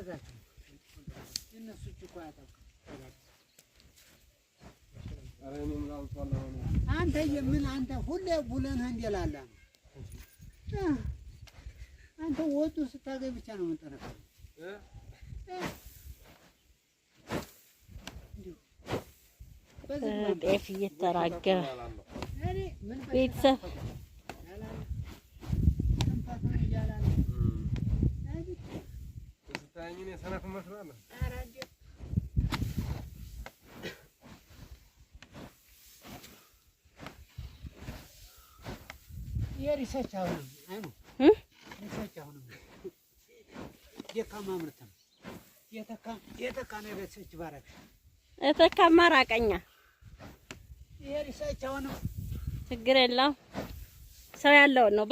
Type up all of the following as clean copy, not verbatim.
አያገዛችም የእነሱ እኮ አያጠቁም አንተ የምን አንተ ሁሌ ቡለን እንዲላላ አንተ ወጡ ስታገኝ ብቻ ነው የምንጠነቀቀው ጤፍ እየተራገበ ቤተሰብ የሪሰርች አሁንም አይኑ ሪሰርች አሁንም የካማ ምርት ነው የተካ ነው የሪሰርች ባረክ የተካማ ራቀኛ የሪሰርች አሁንም ችግር የለውም ሰው ያለው ነው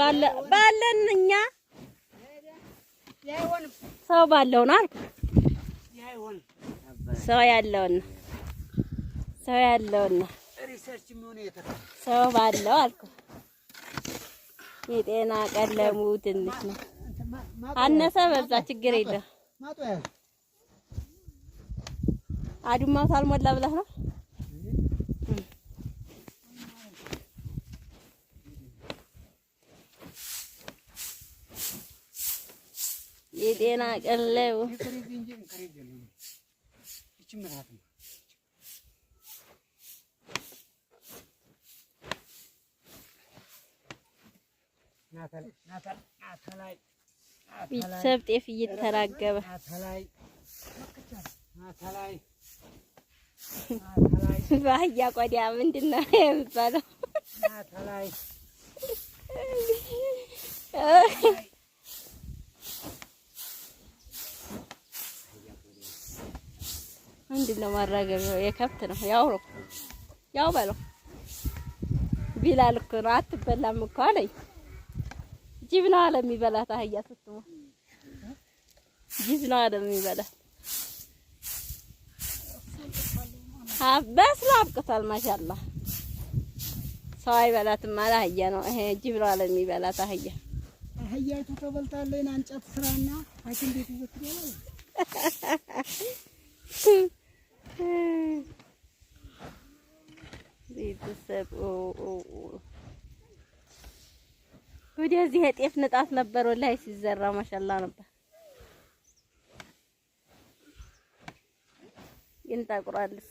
ባለን እኛ ያይሆን ሰው ባለው ነው አልኩ ያይሆን ሰው ያለው ነው ሪሰርች ምን የተካ ሰው ባለው አልኩ የጤና ቀለሙ ትንሽ ነው አነሰ በዛ ችግር የለም ማጦያ አዱማው ሳልሞላ ብለህ ነው የጤና ቀለቡ ቤተሰብ ጤፍ እየተራገበ በአህያ ቆዳ ምንድን ነው የሚባለው? ምንድን ነው ማራገቢያው? የከብት ነው ያው በለው ቢላል እኮ ነው አትበላም እኮ አለኝ። ጅብ ነው አለ የሚበላት አህያ ስትሞት ጅብ ነው አለ የሚበላት። በስሎ አብቅቷል። ማሻአላህ ሰው አይበላትም አለ አህያ ነው ይሄ ጅብ ነው አለ የሚበላት አህያ። አህያይቱ ተበልታለች። አንጨት ስራና ሐኪም ቤት ይወስዳል። ቤተሰብ ወዲያዚህ የጤፍ ንጣት ነበር ወላሂ ሲዘራ ማሻአላህ ነበር። ግን ታቁራለች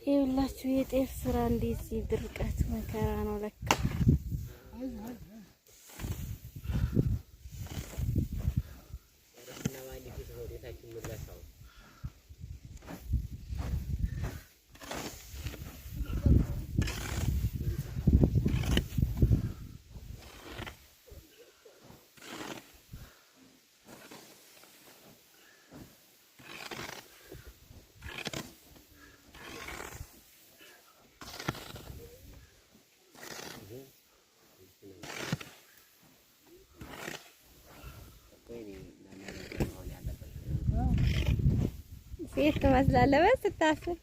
ይኸውላችሁ የጤፍ ስራ እንደዚህ ድርቀት መከራ ነው ለካ። ሴት ትመስላለህ በስታስብ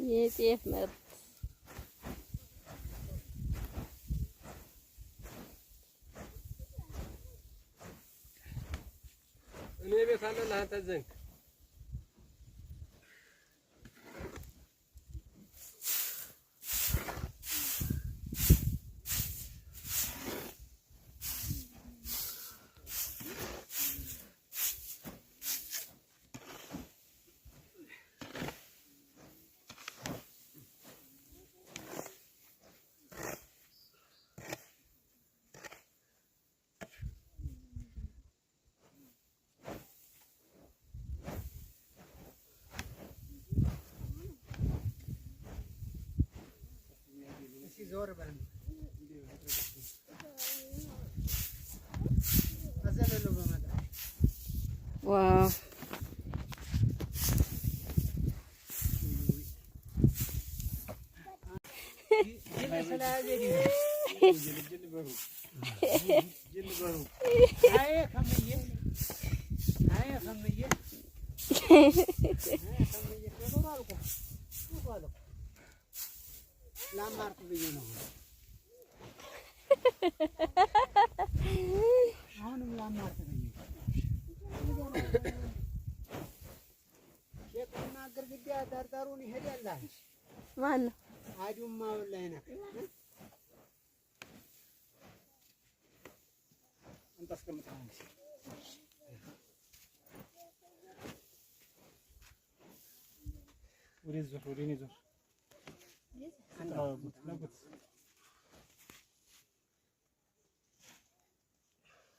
የጤፍ ምርት እኔ ቤት አለ ለአንተ ዘንድ ዋው ማን ነው? አዱማ ወላሂ ነው አንተ አስቀምጠው ወደ እኔ ዞር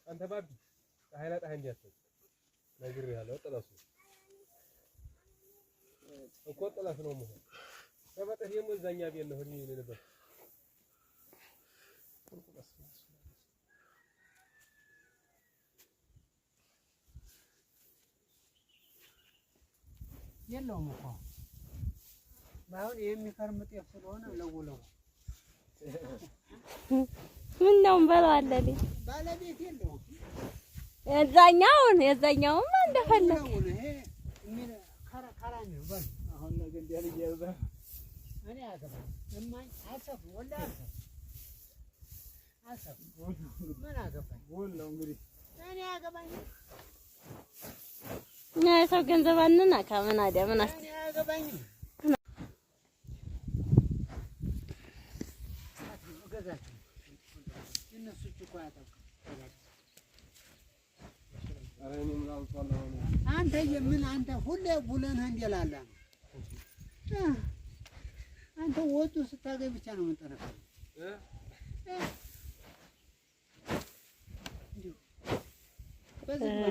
አንተ ባቢ ፀሐይ ላይ ፀሐይ እንዲያትል ነግሬሃለሁ። ጥለሱ እኮ ጥለስ ነው መሆን ከበጠህ ደግሞ እዛኛ ቤት ነው ህልም ነበር። የለውም እኮ ባይሆን የሚከርም ጤፍ ስለሆነ ለውለው ምን ነው እንበለዋለን። ባለቤት የለውም የዛኛውም እንደፈለግ ይሄ ምን ካራኝ ነው ባል አሁን ነገ እንዲያል ይያዛ እኔ አገባኝ እማኝ አሰፍ ወላ አሰፍ ምን አገባኝ ወላው እንግዲህ እኔ አገባኝ ሰው ገንዘብ አንናካ ምን አዲያ ምን አስተ እኔ አገባኝ ገዛችሁ እነሱ እኮ ያጣቁ አንተ የምን አንተ ሁሌ ቡለን እንዲላላ አንተ ወጡ ስታገኝ ብቻ ነው የምንጠነቀው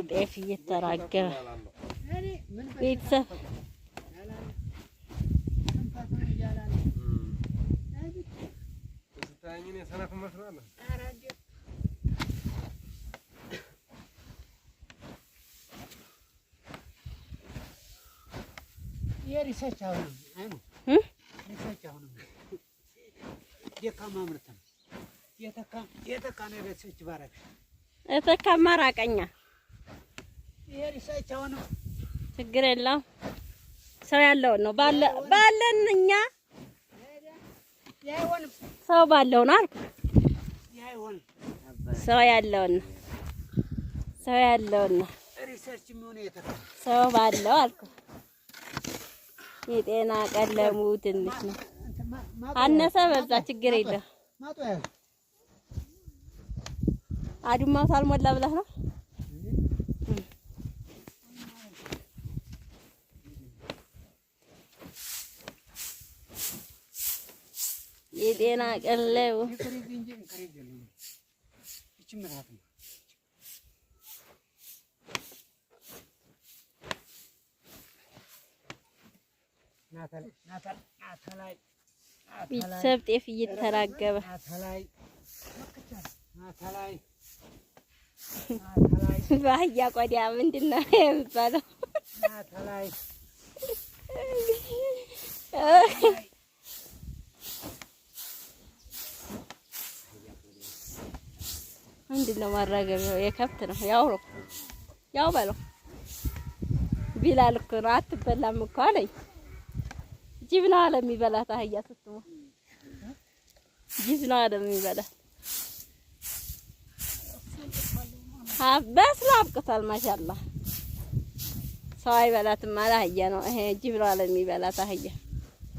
ጤፍ እየተራገበ ቤተሰብ የሪሰርች አሁን አይኑ ሪሰርች አሁን የካማ ምርት ነው የተካ ነው ሪሰርች ባረክ የተካማ ራቀኛ የሪሰርች አሁን ችግር የለውም። ሰው ያለውን ነው ባለን እኛ ያይሆን ሰው ባለው ነው አልኩ። ያይሆን ሰው ያለውን ነው ሪሰርች ምን የተካ ሰው ባለው አልኩ። የጤና ቀለሙ ትንሽ ነው አነሰ በዛ ችግር የለም። ማጦያ አዱማው ሳልሞላ ብለህ ነው የጤና ቀለሙ ቤተሰብ ጤፍ እየተራገበ በአህያ ቆዳ ምንድን ነው የሚባለው? ምንድን ነው ማራገቢያው? የከብት ነው ያው በለው ቢላል እኮ ነው አትበላም እኮ አለኝ። ጅብ ነው አለ የሚበላት አህያ ስትሞት ጅብ ነው አለ የሚበላት። በስሎ አብቅቷል። ማሻአላህ ሰው አይበላትም አለ አህያ ነው ይሄ ጅብ ነው አለ የሚበላት አህያ።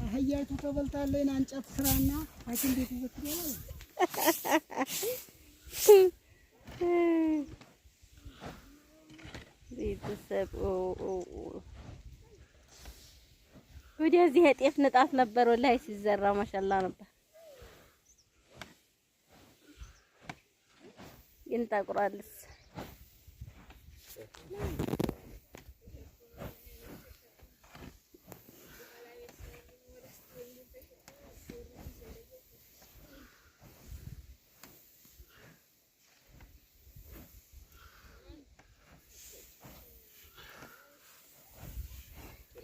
አህያይቱ ተበልታለች። አንጨት ስራና ሐኪም ቤት ይዘክራል። ቤተሰብ ወዲያዚህ የጤፍ ንጣፍ ነበር ወላሂ ሲዘራ ማሻአላህ ነበር። ግን ታቁራለች።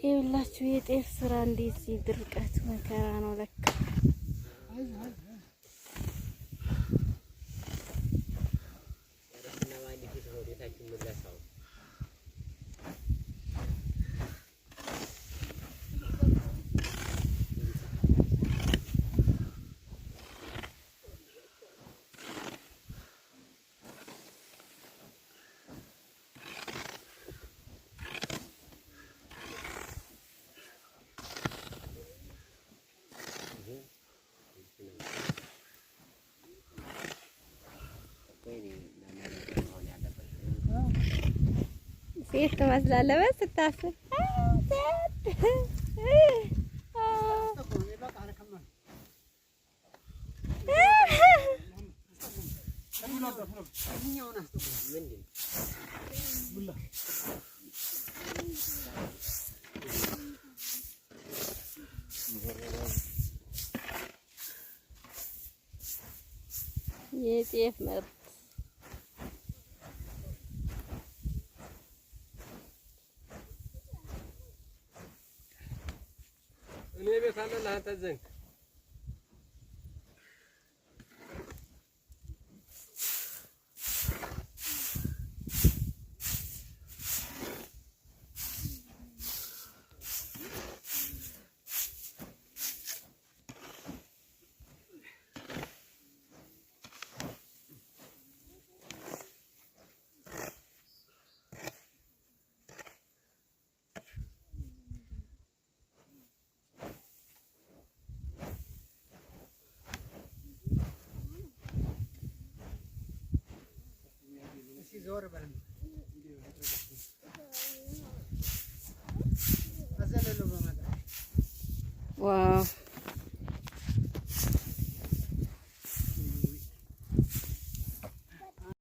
ይኸውላችሁ የጤፍ ስራ እንደዚህ ድርቀት መከራ ነው ለካ። ሴት ትመስላለህ ስታስብ። የጤፍ ምርት እኔ ቤት አለ ለአንተ ዘንድ ዞር በል አዘለለው በመጣ ዋው